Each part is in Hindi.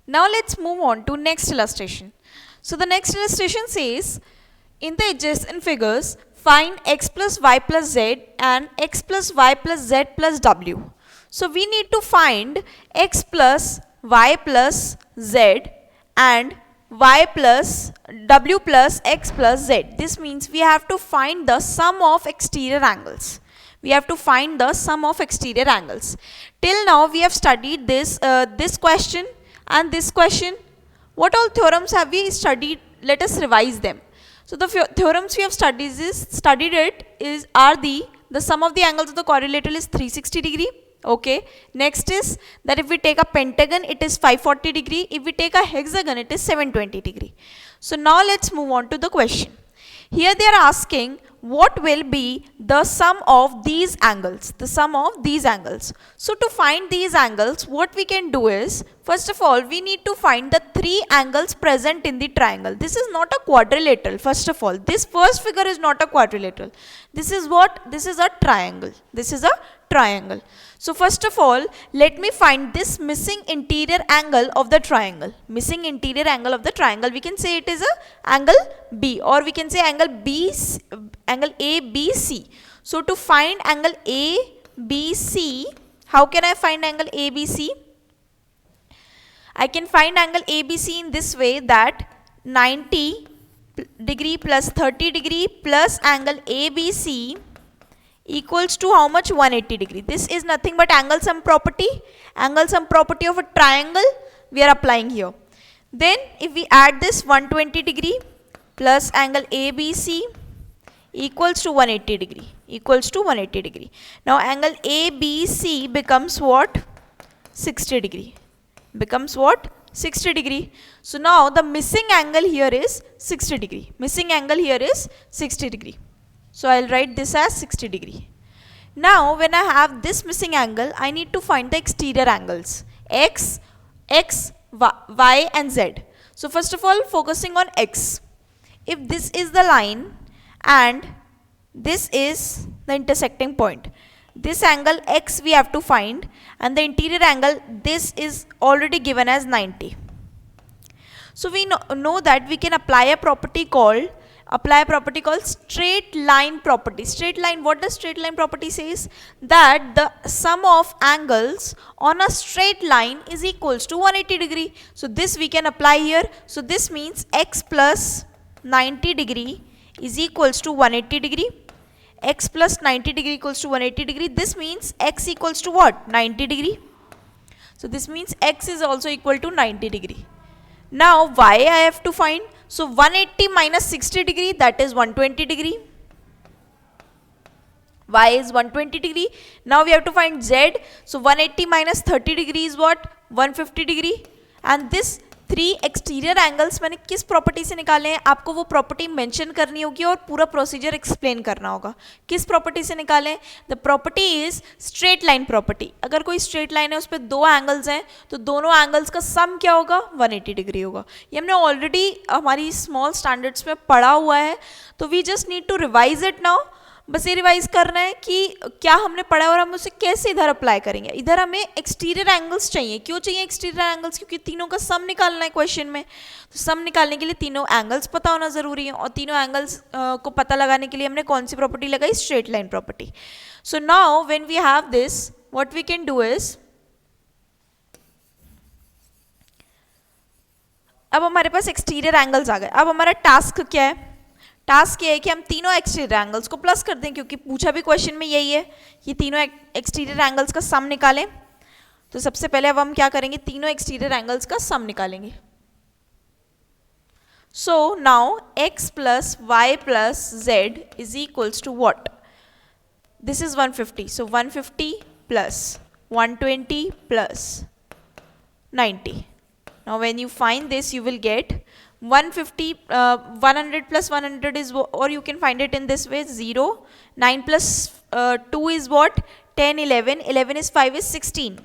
Now let's move on to next illustration. So the next illustration says, in the adjacent figures, find x plus y plus z and x plus y plus z plus w. So we need to find x plus y plus z and y plus w plus x plus z. This means we have to find the sum of exterior angles. We have to find the sum of exterior angles. Till now we have studied this question and this question. What all theorems have we studied? Let us revise them. So the theorems we have studied are the sum of the angles of the quadrilateral is 360 degree. Okay. Next is that if we take a pentagon, it is 540 degree. If we take a hexagon, it is 720 degree. So now let's move on to the question. Here they are asking what will be the sum of these angles, the sum of these angles. So to find these angles, what we can do is, first of all, we need to find the three angles present in the triangle. This is not a quadrilateral, first of all. This first figure is not a quadrilateral. This is what? This is a triangle. This is a triangle. So first of all, let me find this missing interior angle of the triangle. Missing interior angle of the triangle, we can say it is a angle B, or we can say angle ABC. So to find angle ABC, how can I find angle ABC? I can find angle ABC in this way, that 90 degree plus 30 degree plus angle ABC equals to how much? 180 degree. This is nothing but angle sum property. Angle sum property of a triangle we are applying here. Then if we add this, 120 degree plus angle ABC equals to 180 degree. Equals to 180 degree. Now angle ABC becomes what? 60 degree. Becomes what? 60 degree. So now the missing angle here is 60 degree. Missing angle here is 60 degree. So I'll write this as 60 degree. Now when I have this missing angle, I need to find the exterior angles, x, y and z. So first of all, focusing on x. If this is the line and this is the intersecting point, this angle x we have to find, and the interior angle, this is already given as 90. So we know that we can apply a property called straight line property. Straight line, what does straight line property says? That the sum of angles on a straight line is equals to 180 degree. So this we can apply here. So this means x plus 90 degree is equals to 180 degree. X plus 90 degree equals to 180 degree. This means x equals to what? 90 degree. So this means x is also equal to 90 degree. Now y I have to find. So 180 minus 60 degree, that is 120 degree. Y is 120 degree. Now we have to find z. So 180 minus 30 degree is what? 150 degree. And this three exterior angles मैंने किस प्रॉपर्टी से निकाले हैं, आपको वो प्रॉपर्टी मेंशन करनी होगी और पूरा प्रोसीजर एक्सप्लेन करना होगा. किस प्रॉपर्टी से निकालें? The property is straight line property. अगर कोई स्ट्रेट लाइन है उस पर दो एंगल्स हैं तो दोनों एंगल्स का सम क्या होगा? 180 डिग्री होगा. ये हमने ऑलरेडी हमारी स्मॉल स्टैंडर्ड्स में पढ़ा हुआ है, तो we just need to revise it now. बस ये रिवाइज करना है कि क्या हमने पढ़ा और हम उसे कैसे इधर अप्लाई करेंगे. इधर हमें एक्सटीरियर एंगल्स चाहिए. क्यों चाहिए एक्सटीरियर एंगल्स? क्योंकि तीनों का सम निकालना है क्वेश्चन में. तो सम निकालने के लिए तीनों एंगल्स पता होना जरूरी है, और तीनों एंगल्स को पता लगाने के लिए हमने कौन सी प्रॉपर्टी लगाई? Straight line property. So now when we have this, what we can do is, अब हमारे पास एक्सटीरियर एंगल्स आ गए. अब हमारा टास्क क्या है? टास्क ये है कि हम तीनों एक्सटीरियर एंगल्स को प्लस कर दें, क्योंकि पूछा भी क्वेश्चन में यही है कि तीनों एक्सटीरियर एंगल्स का सम निकालें. तो सबसे पहले अब हम क्या करेंगे? तीनों एक्सटीरियर एंगल्स का सम निकालेंगे. So now x plus y plus z is equals to what? This is 150. So 150 plus 120 plus 90. Now when you find this, you will get 150, 100 plus 100 is, or you can find it in this way, 0. 9 plus 2 is what? 10, 11. 11 is 5 is 16.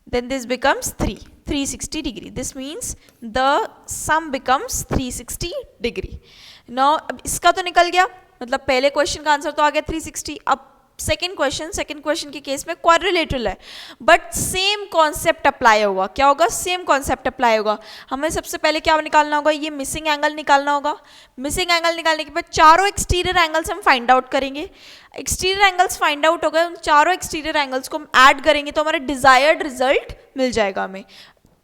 Then this becomes 360 degree. This means the sum becomes 360 degree. Now इसका तो निकल गया, मतलब पहले क्वेश्चन का आंसर तो आ गया 360. अब सेकेंड क्वेश्चन के केस में क्वाड्रिलेटरल है, बट सेम कॉन्सेप्ट अप्लाई होगा. क्या होगा? सेम कॉन्सेप्ट अप्लाई होगा. हमें सबसे पहले क्या निकालना होगा? ये मिसिंग एंगल निकालना होगा. मिसिंग एंगल निकालने के बाद चारों एक्सटीरियर एंगल्स हम फाइंड आउट करेंगे. एक्सटीरियर एंगल्स फाइंड आउट हो गए, उन चारों एक्सटीरियर एंगल्स को हम ऐड करेंगे तो हमारा डिजायर्ड रिजल्ट मिल जाएगा हमें.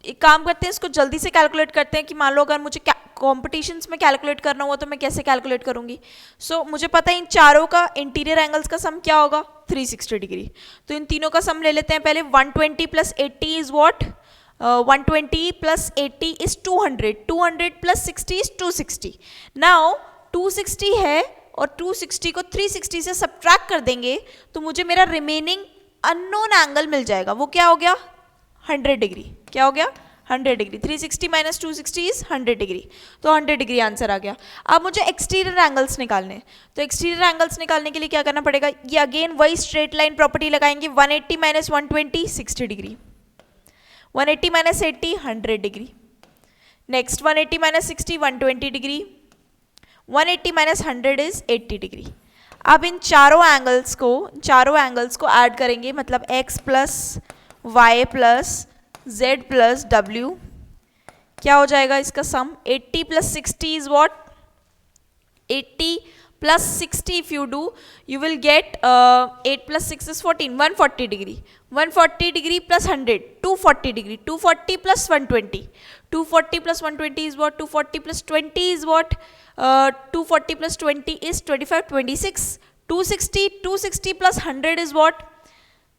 एक काम करते हैं, इसको जल्दी से कैलकुलेट करते हैं कि मान लो अगर मुझे कॉम्पिटिशन्स में कैलकुलेट करना हुआ तो मैं कैसे कैलकुलेट करूंगी. सो मुझे पता है इन चारों का इंटीरियर एंगल्स का सम क्या होगा? 360 डिग्री. तो इन तीनों का सम ले लेते हैं पहले. 120 plus 80 is what? 120 plus 80 is 200. 200 plus 60 is 260. Now 260 है और 260 को 360 से सब्ट्रैक्ट कर देंगे तो मुझे मेरा रिमेनिंग अननोन एंगल मिल जाएगा. वो क्या हो गया? 100 डिग्री. क्या हो गया? 100 डिग्री. 360 minus 260 is 100 degree. तो 100 डिग्री आंसर आ गया. अब मुझे एक्सटीरियर एंगल्स निकालने. तो एक्सटीरियर एंगल्स निकालने के लिए क्या करना पड़ेगा? ये अगेन वही स्ट्रेट लाइन प्रॉपर्टी लगाएंगे. 180 minus 120 60 degree. 180 minus 80 100 degree. Next 180 minus 60 120 degree. 180 minus 100 is 80 degree. अब इन चारों एंगल्स को ऐड करेंगे, मतलब x plus y plus z plus डब्ल्यू. क्या हो जाएगा इसका sum? 80 plus 60 is what? 80 plus 60 if you do you will get 8 plus 6 is 14. 140 degree. 140 degree plus 100 240 degree. 240 plus 120. 240 plus 120 is what? 240 plus 20 is what? 240 plus 20 is 25. 26. 260 plus 100 is what?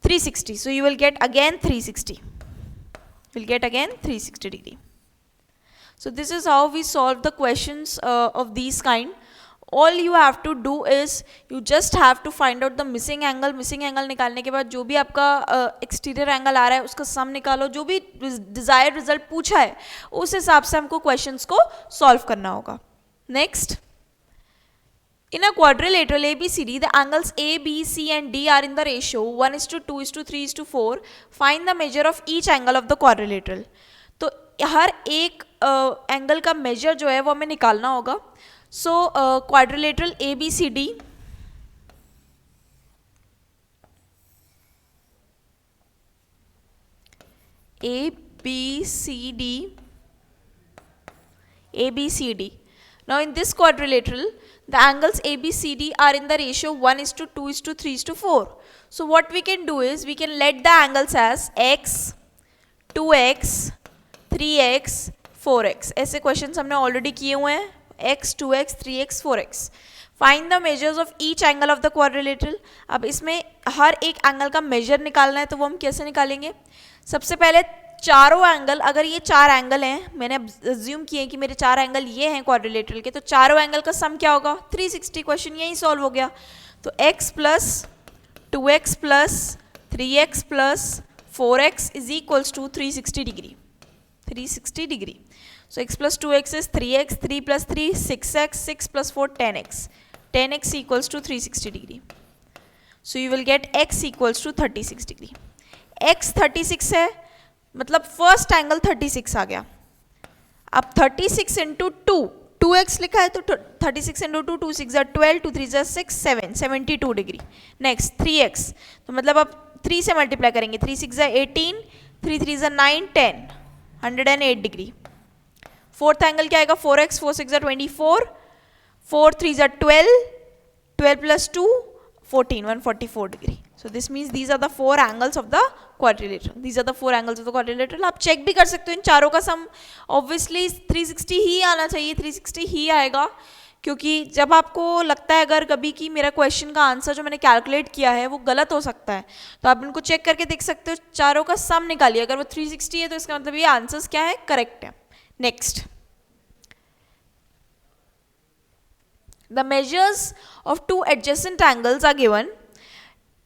360. So you will get again 360. You'll get again 360 degree. So this is how we solve the questions of these kind. All you have to do is you just have to find out the missing angle. Missing angle निकालने के बाद जो भी आपका exterior angle आ रहा है उसका sum निकालो. जो भी desired result पूछा है उस हिसाब से हमको questions को solve करना होगा. Next. In a quadrilateral ABCD, the angles A, B, C and D are in the ratio 1:2:3:4. Find the measure of each angle of the quadrilateral. तो हर एक एंगल का मेजर जो है वो हमें निकालना होगा. सो quadrilateral ABCD ABCD. Now in this quadrilateral, the angles ABCD are in the ratio 1:2:3:4. So what we can do is we can let the angles as x, 2x, 3x, 4x. ऐसे questions हमने already किए हुए हैं. x, 2x, 3x, 4x. Find the measures of each angle of the quadrilateral. अब इसमें हर एक एंगल का मेजर निकालना है तो वो हम कैसे निकालेंगे? सबसे पहले चारों एंगल, अगर ये चार एंगल हैं, मैंने अज्यूम किए कि मेरे चार एंगल ये हैं क्वाड्रिलेटरल के, तो चारों एंगल का सम क्या होगा? 360. क्वेश्चन यही सॉल्व हो गया. तो x plus 2x plus 3x plus 4x is equals to 360 degree. 360 degree. So x plus 2x is 3x, 3 plus 3 6x, 6 plus 4 10x. 10x equals to 360 degree. So you will get x equals to 36 degree. x 36 है, मतलब फर्स्ट एंगल 36 आ गया. अब 36 इंटू 2x लिखा है तो 36 इंटू 2 6 ज़ा 12, 2 3 ज़ा 6 7 72 डिग्री. नेक्स्ट 3x, तो मतलब अब 3 से मल्टीप्लाई करेंगे. 3 6 ज़ा 18, 3 3 ज़ा 9 10 108 डिग्री. फोर्थ एंगल क्या आएगा? 4x, 4 6 ज़ा 24, 4 3 ज़ा 12, 12 plus 2 14, 144 degree. So this means these are the four angles of the quadrilateral. These are the four angles of the quadrilateral. आप चेक भी कर सकते हो इन चारों का सम. ऑब्वियसली 360 ही आना चाहिए, 360 ही आएगा, क्योंकि जब आपको लगता है अगर कभी कि मेरा क्वेश्चन का आंसर जो मैंने कैलकुलेट किया है वो गलत हो सकता है, तो आप इनको चेक करके देख सकते हो. चारों का सम निकालिए, अगर वो 360 है तो इसका मतलब ये आंसर्स क्या है? करेक्ट है. Next, the measures of two adjacent angles are given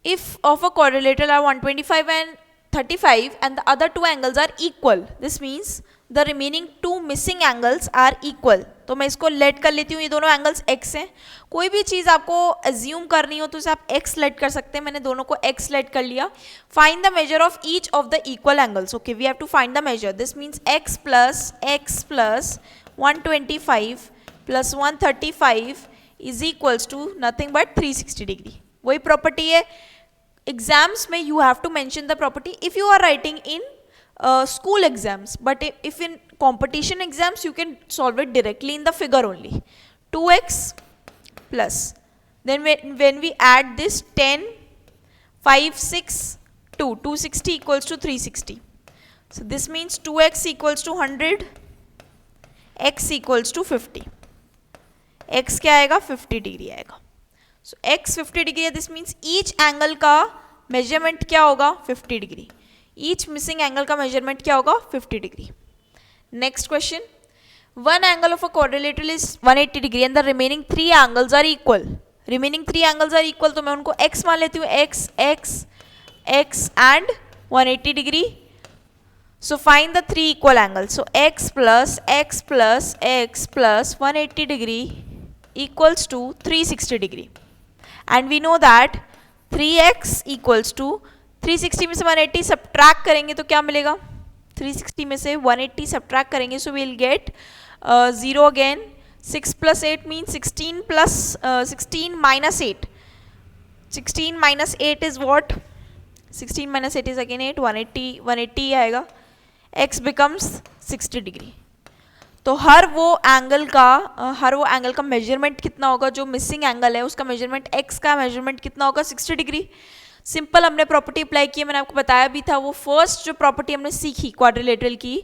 if of a quadrilateral are 125 and 35 and the other two angles are equal. This means the remaining two missing angles are equal. तो मैं इसको लेट कर लेती हूँ. ये दोनों एंगल्स x हैं. कोई भी चीज़ आपको एज्यूम करनी हो तो उसे आप x लेट कर सकते हैं. मैंने दोनों को x लेट कर लिया. Find the measure of each of the equal angles. Okay, we have to find the measure. This means x plus 125 plus 135 is equals to nothing but 360 degree. वही प्रॉपर्टी है. एग्जाम्स में you have to mention the property if you are writing in school exams, but if in competition exams you can solve it directly in the figure only. 2x plus, then when we add this 10 5 6 2 260 equals to 360. So this means 2x equals to 100, x equals to 50. x क्या आएगा? 50 डिग्री आएगा. So x 50 डिग्री है. This means each angle का measurement क्या होगा? 50 डिग्री. Each missing angle का measurement क्या होगा? 50 degree. Next question. One angle of a quadrilateral is 180 degree and the remaining 3 angles are equal. Remaining 3 angles are equal, तो मैं उनको x मान लेती हूँ. x, x, x and 180 degree. So find the 3 equal angles. So x plus x plus x plus 180 degree equals to 360 degree. And we know that 3x equals to 360 में से 180 सब्ट्रैक्ट करेंगे तो क्या मिलेगा? 360 में से 180 सब्ट्रैक्ट करेंगे, so we'll get 0 again. 6 plus 8 means 16 plus 16 minus 8. 16 minus 8 is what? 16 minus 8 is again 8. 180 आएगा. x becomes 60 degree. तो हर वो एंगल का मेजरमेंट कितना होगा? जो मिसिंग एंगल है उसका मेजरमेंट, x का मेजरमेंट कितना होगा? 60 डिग्री. सिंपल हमने प्रॉपर्टी अप्लाई की है, मैंने आपको बताया भी था. वो फर्स्ट जो प्रॉपर्टी हमने सीखी क्वाड्रिलेटरल की,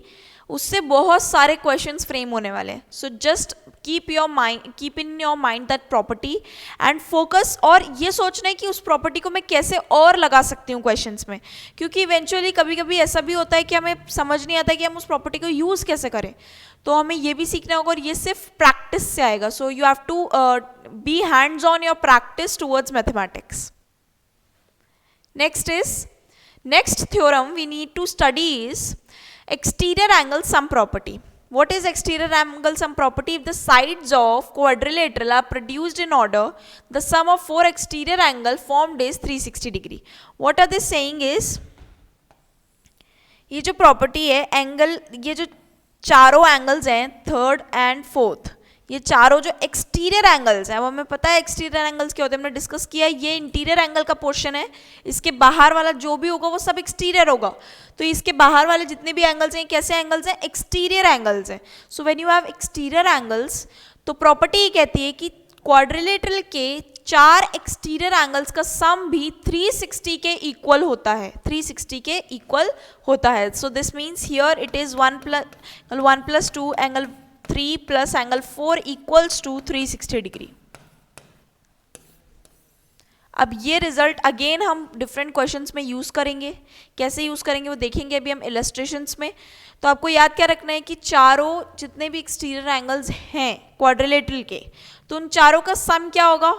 उससे बहुत सारे क्वेश्चंस फ्रेम होने वाले हैं. So just keep in your mind that property and focus. और ये सोचना है कि उस प्रॉपर्टी को मैं कैसे और लगा सकती हूँ क्वेश्चंस में, क्योंकि इवेंचुअली कभी कभी ऐसा भी होता है कि हमें समझ नहीं आता कि हम उस प्रॉपर्टी को यूज़ कैसे करें. तो हमें ये भी सीखना होगा और ये सिर्फ प्रैक्टिस से आएगा. So you have to be hands on your practice towards mathematics. Next theorem we need to study is exterior angle sum property. What is exterior angle sum property? If the sides of quadrilateral are produced in order, the sum of 4 exterior angle formed is 360 degree. What are they saying is, ये जो प्रॉपर्टी है एंगल, ये जो चारों एंगल्स हैं थर्ड एंड फोर्थ, ये चारों जो एक्सटीरियर एंगल्स हैं, अब हमें पता है एक्सटीरियर एंगल्स क्या होते हैं, हमने डिस्कस किया. ये इंटीरियर एंगल का पोर्शन है, इसके बाहर वाला जो भी होगा वो सब एक्सटीरियर होगा. तो इसके बाहर वाले जितने भी एंगल्स हैं कैसे एंगल्स हैं? एक्सटीरियर एंगल्स हैं. So when you have exterior angles, तो प्रॉपर्टी ये कहती है कि क्वाड्रिलेटरल के 4 एक्सटीरियर एंगल्स का सम भी 360 के इक्वल होता है. 360 के इक्वल होता है. So this means here it is 1 plus 2 angle 3 plus angle 4 equals to 360 degree. अब ये रिजल्ट अगेन हम डिफरेंट क्वेश्चंस में यूज़ करेंगे. कैसे यूज़ करेंगे वो देखेंगे अभी हम इलस्ट्रेशंस में. तो आपको याद क्या रखना है कि चारों जितने भी एक्सटीरियर एंगल्स हैं क्वाड्रिलेटरल के, तो उन चारों का सम क्या होगा?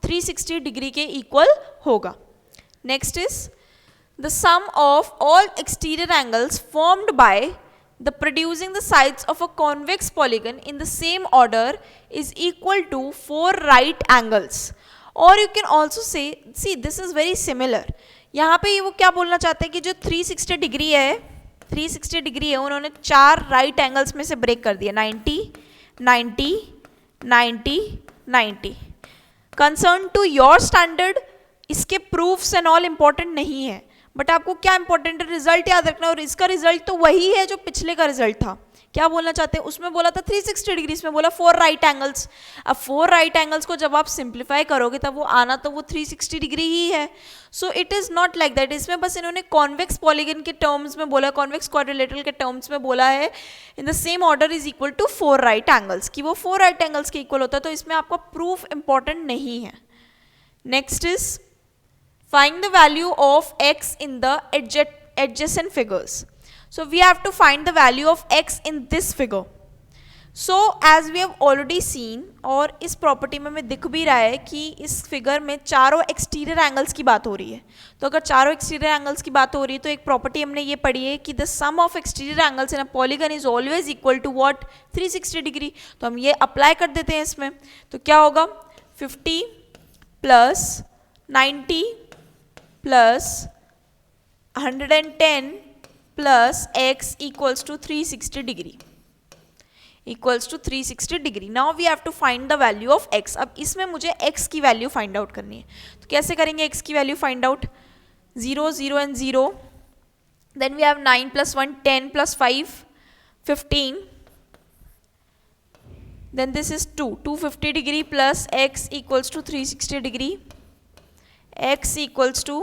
360 डिग्री के इक्वल होगा. Next is the sum of all exterior angles formed by the producing the sides of a convex polygon in the same order is equal to 4 right angles. Or you can also say, see this is very similar. यहाँ पे वो क्या बोलना चाहते हैं कि जो 360 डिग्री है, 360 डिग्री है, उन्होंने 4 राइट एंगल्स में से ब्रेक कर दिया. 90 90 90 90. कंसर्न टू योर स्टैंडर्ड इसके प्रूफ्स एंड ऑल इंपॉर्टेंट नहीं है, बट आपको क्या इंपॉर्टेंट है? रिजल्ट याद रखना. और इसका रिजल्ट तो वही है जो पिछले का रिजल्ट था. क्या बोलना चाहते हैं? उसमें बोला था 360 डिग्री, इसमें बोला 4 राइट एंगल्स. अब 4 राइट एंगल्स को जब आप सिंप्लीफाई करोगे तब वो आना तो वो 360 डिग्री ही है. So it is not like that. इसमें बस इन्होंने कॉन्वेक्स पॉलीगन के टर्म्स में बोला, कॉन्वेक्स क्वाड्रिलेटरल के टर्म्स में बोला है in the same order is equal to 4 right angles, कि वो 4 राइट एंगल्स के इक्वल होता है. तो इसमें आपका प्रूफ इंपॉर्टेंट नहीं है. Next is find the value of x in the adjacent figures. So we have to find the value of x in this figure. So as we have already seen, और इस प्रॉपर्टी में हमें दिख भी रहा है कि इस फिगर में चारों एक्सटीरियर एंगल्स की बात हो रही है. तो अगर चारों एक्सटीरियर एंगल्स की बात हो रही है तो एक प्रॉपर्टी हमने ये पढ़ी है कि the sum of exterior angles in a polygon is always equal to what? 360 degree. तो हम ये अप्लाई कर देते हैं इसमें. तो क्या होगा? 50 plus 90 plus 110 plus x equals to 360 degree. Equals to 360 degree. Now we have to find the value of x. अब इसमें मुझे x की वैल्यू फाइंड आउट करनी है. तो कैसे करेंगे x की value find out? 0 0 and 0. Then we have 9 plus 1 10 plus 5 15. Then this is 250 degree plus x equals to 360 degree. x equals to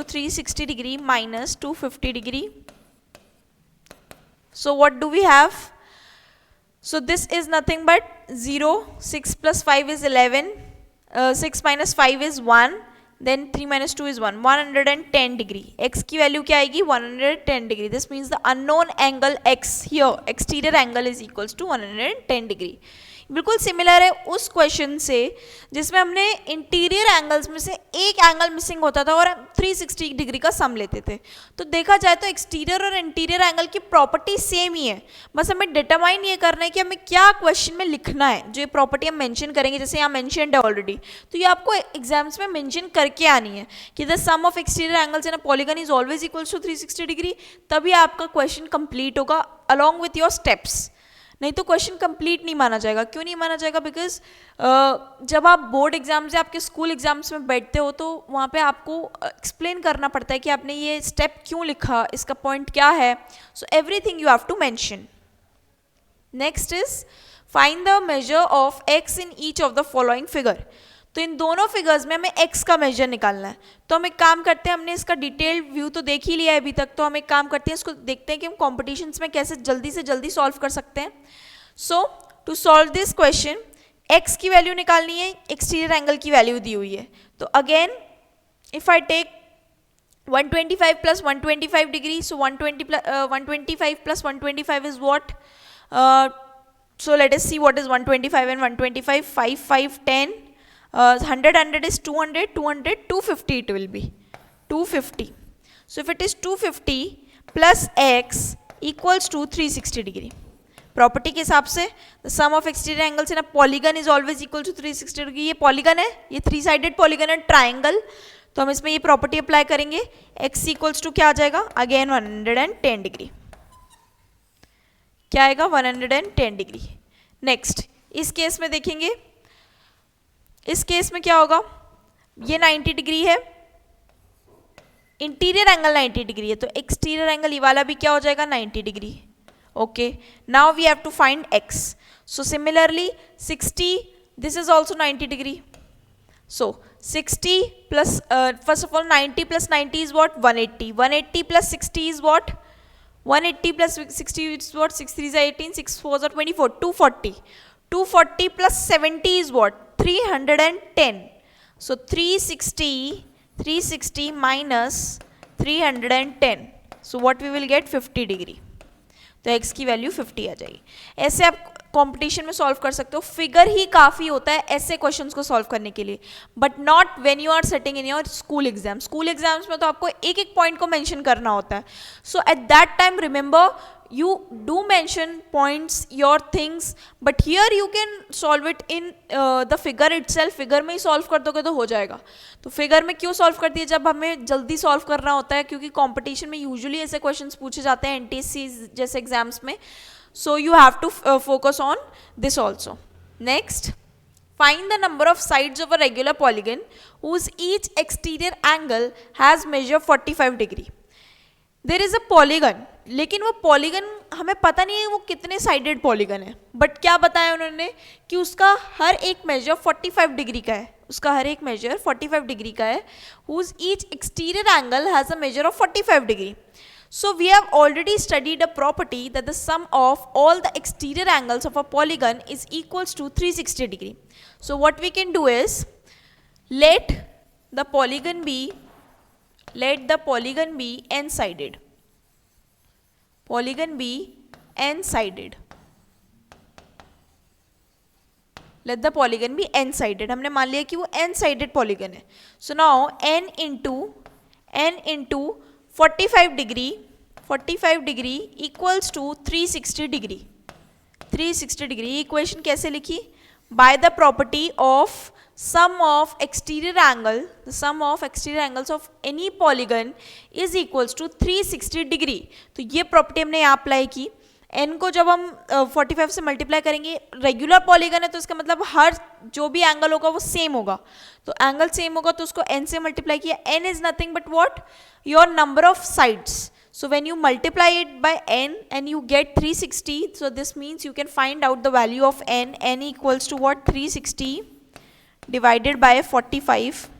360 degree minus 250 degree. So what do we have? So this is nothing but 0. 6 plus 5 is 11. 6 minus 5 is 1. Then 3 minus 2 is 1. 110 degree. X की वैल्यू क्या आएगी? 110 degree. This means the unknown angle x here, exterior angle is equals to 110 degree. बिल्कुल सिमिलर है उस क्वेश्चन से जिसमें हमने इंटीरियर एंगल्स में से एक एंगल मिसिंग होता था और 360 डिग्री का सम लेते थे. तो देखा जाए तो एक्सटीरियर और इंटीरियर एंगल की प्रॉपर्टी सेम ही है, बस हमें डिटरमाइन ये करना है कि हमें क्या क्वेश्चन में लिखना है. जो ये प्रॉपर्टी हम मेंशन करेंगे, जैसे यहाँ मेंशन्ड है ऑलरेडी, तो ये आपको एग्जाम्स में मेंशन करके आनी है कि the sum of exterior angles in a polygon is always equals to 360 degree. तभी आपका क्वेश्चन कंप्लीट होगा अलॉन्ग विथ योर स्टेप्स. नहीं तो क्वेश्चन कंप्लीट नहीं माना जाएगा. क्यों नहीं माना जाएगा? बिकॉज जब आप बोर्ड एग्जाम्स या आपके स्कूल एग्जाम्स में बैठते हो तो वहाँ पे आपको एक्सप्लेन करना पड़ता है कि आपने ये स्टेप क्यों लिखा, इसका पॉइंट क्या है. So everything you have to mention. Next is find the measure of x in each of the following figure. तो इन दोनों फिगर्स में हमें x का मेजर निकालना है. तो हम एक काम करते हैं, हमने इसका डिटेल्ड व्यू तो देख ही लिया है अभी तक, तो हम एक काम करते हैं, इसको देखते हैं कि हम कॉम्पिटिशन्स में कैसे जल्दी से जल्दी सॉल्व कर सकते हैं. So to solve this question x की वैल्यू निकालनी है, एक्सटीरियर एंगल की वैल्यू दी हुई है. तो again if I take 125 plus 125 degree, so 125 plus 125 is what? So let us see what is 125 and 125. 5 5 10. 100 is 200, 250 it will be 250. So if it is 250 plus x equals to 360 degree. Property के हिसाब से the sum of exterior angles in a polygon is always equal to 360 degree. ये पॉलीगन है, ये 3-sided पॉलीगन है, ट्राइंगल. तो हम इसमें ये प्रॉपर्टी अप्लाई करेंगे. x इक्वल्स टू क्या आ जाएगा? Again 110 degree. क्या आएगा? 110 डिग्री. नेक्स्ट इस केस में देखेंगे, इस केस में क्या होगा? ये 90 डिग्री है, इंटीरियर एंगल 90 डिग्री है, तो एक्सटीरियर एंगल ये वाला भी क्या हो जाएगा? 90 degree. Okay, now we have to find x. So similarly 60, this is also 90 degree. So 60 plus first of all 90 plus 90 is what? 180. 180 plus 60 is what? 180 plus 60 is what? 6 3 18, 6 4 24, 240. 240 plus 70 is what? 310. So 360 minus 310. So what we will get? 50 degree. तो x की वैल्यू 50 आ जाएगी. ऐसे आप कंपटीशन में सॉल्व कर सकते हो. फिगर ही काफ़ी होता है ऐसे क्वेश्चंस को सॉल्व करने के लिए, but not when you are setting in your school exam. School exams में तो आपको एक एक पॉइंट को मेंशन करना होता है. So at that time remember you do mention points, your things, but here you can solve it in the figure itself. Figure में ही सॉल्व कर दोगे तो हो जाएगा. तो फिगर में क्यों सॉल्व करती है? जब हमें जल्दी सॉल्व करना होता है, क्योंकि कंपटीशन में यूजुअली ऐसे क्वेश्चंस पूछे जाते हैं एनटीएससी जैसे एग्जाम्स में. So you have to focus on this also. Next, find the number of sides of a regular polygon whose each exterior angle has measure 45 degree. There is a polygon, लेकिन वो पॉलीगन हमें पता नहीं है वो कितने साइडेड पॉलीगन है, बट क्या बताया उन्होंने कि उसका हर एक मेजर 45 डिग्री का है. उसका हर एक मेजर 45 डिग्री का है. whose each exterior angle has a measure of 45 degree. So we have already studied a property that the sum of all the exterior angles of a polygon is equals to 360 degree. So what we can do is let the polygon be n-sided. Polygon be n-sided. Let the polygon be n-sided. हमने मान लिया कि वो n-sided polygon है. So now n into 45 degree equals to 360 degree. 360 degree equation कैसे लिखी? By the property of sum of exterior angle, the sum of exterior angles of any polygon is equals to 360 degree. तो ये प्रॉपर्टी हमने यहाँ अप्लाई की. n को जब हम 45 से मल्टीप्लाई करेंगे, रेगुलर पॉलीगन है तो इसका मतलब हर जो भी एंगल होगा वो सेम होगा, तो एंगल सेम होगा तो उसको n से मल्टीप्लाई किया. n is nothing but what, your number of sides. So when you multiply it by n and you get 360, so this means you can find out the value of n. n equals to what, 360 divided by 45.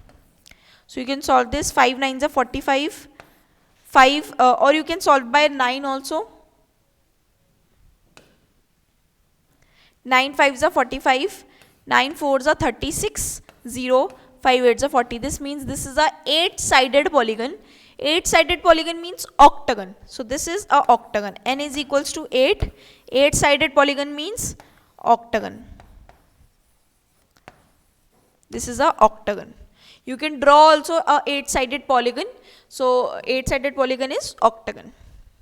So you can solve this, 5 9s are 45, 5 or you can solve by 9 also. 9 5s are 45, 9 4s are 36, 0 5 8s are 40. This means this is a 8-sided polygon. 8-sided polygon means octagon. So this is a octagon. n is equals to 8. 8-sided polygon means octagon. This is a octagon. You can draw also a 8-sided polygon. So 8-sided polygon is octagon.